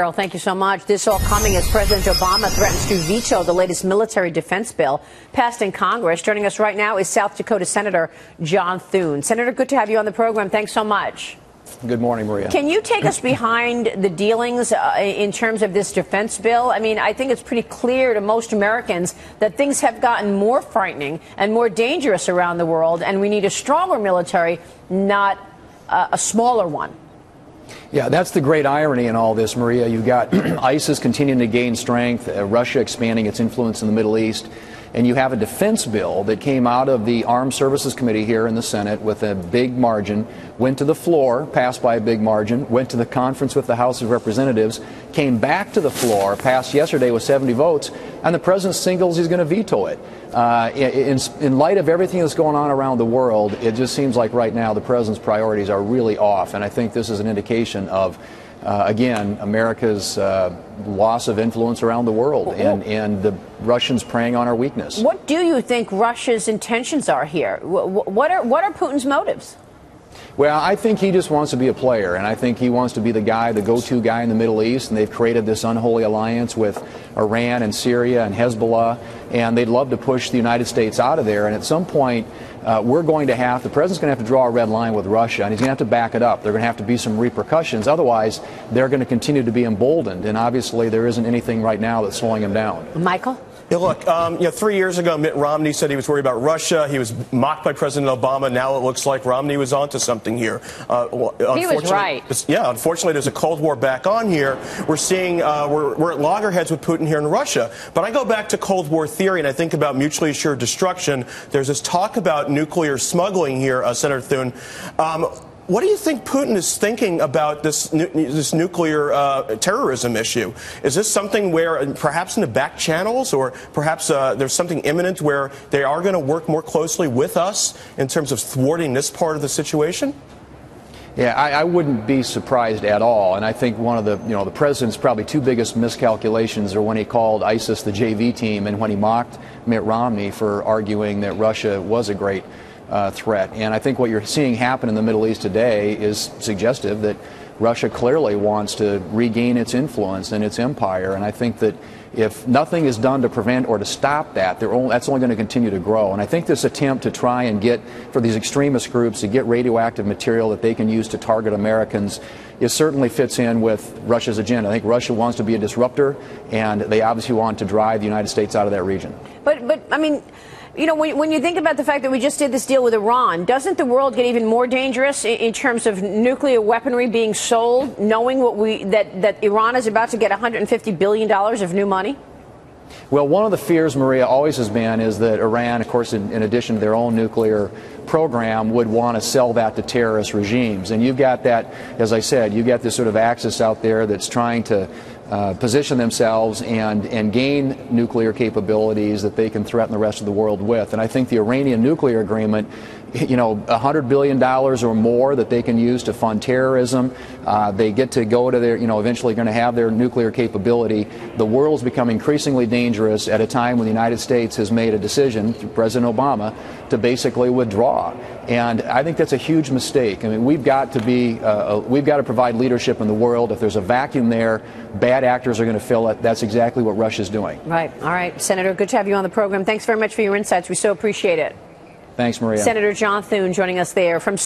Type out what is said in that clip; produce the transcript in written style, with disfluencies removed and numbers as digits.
Carol, thank you so much. This all coming as President Obama threatens to veto the latest military defense bill passed in Congress. Joining us right now is South Dakota Senator John Thune. Senator, good to have you on the program. Thanks so much. Good morning, Maria. Can you take us behind the dealings in terms of this defense bill? I mean, I think it's pretty clear to most Americans that things have gotten more frightening and more dangerous around the world, and we need a stronger military, not a smaller one. Yeah, that's the great irony in all this, Maria. You've got ISIS continuing to gain strength, Russia expanding its influence in the Middle East, and you have a defense bill that came out of the Armed Services Committee here in the Senate with a big margin, went to the floor, passed by a big margin, went to the conference with the House of Representatives, came back to the floor, passed yesterday with 70 votes, and the president signals he's going to veto it. In light of everything that's going on around the world, it just seems like right now the president's priorities are really off, and I think this is an indication of again, America's loss of influence around the world and the Russians preying on our weakness. What do you think Russia's intentions are here? What are Putin's motives? Well, I think he just wants to be a player, and I think he wants to be the guy, the go-to guy in the Middle East, and they've created this unholy alliance with Iran and Syria and Hezbollah, and they'd love to push the United States out of there, and at some point the president's going to have to draw a red line with Russia, and he's going to have to back it up. There are going to have to be some repercussions. Otherwise, they're going to continue to be emboldened, and obviously there isn't anything right now that's slowing him down. Michael? Yeah, look, 3 years ago, Mitt Romney said he was worried about Russia. He was mocked by President Obama. Now it looks like Romney was onto something here. He was right. Yeah, unfortunately, there's a Cold War back on here. We're seeing we're at loggerheads with Putin here in Russia. But I go back to Cold War theory, and I think about mutually assured destruction. There's this talk about nuclear smuggling here, Senator Thune. What do you think Putin is thinking about this nuclear terrorism issue? Is this something where perhaps in the back channels or perhaps there's something imminent where they are going to work more closely with us in terms of thwarting this part of the situation? Yeah, I wouldn't be surprised at all. And I think one of the president's probably two biggest miscalculations are when he called ISIS the JV team and when he mocked Mitt Romney for arguing that Russia was a great threat. And I think what you're seeing happen in the Middle East today is suggestive that Russia clearly wants to regain its influence and its empire. And I think that if nothing is done to prevent or to stop that, that's only going to continue to grow. And I think this attempt to try and for these extremist groups to get radioactive material that they can use to target Americans, it certainly fits in with Russia's agenda. I think Russia wants to be a disruptor, and they obviously want to drive the United States out of that region. But I mean, when you think about the fact that we just did this deal with Iran, doesn't the world get even more dangerous in terms of nuclear weaponry being sold, knowing that Iran is about to get $150 billion of new money? Well, one of the fears, Maria, always has been is that Iran, of course, in addition to their own nuclear program, would want to sell that to terrorist regimes. And you've got that, as I said, you've got this sort of axis out there that's trying to position themselves and gain nuclear capabilities that they can threaten the rest of the world with. And I think the Iranian nuclear agreement, $100 billion or more that they can use to fund terrorism. They get to go to their, eventually going to have their nuclear capability. The world's become increasingly dangerous at a time when the United States has made a decision, through President Obama, to basically withdraw. And I think that's a huge mistake. I mean, we've got to provide leadership in the world. If there's a vacuum there, bad actors are going to fill it. That's exactly what Russia's doing. Right. All right, Senator, good to have you on the program. Thanks very much for your insights. We so appreciate it. Thanks, Maria. Senator John Thune joining us there from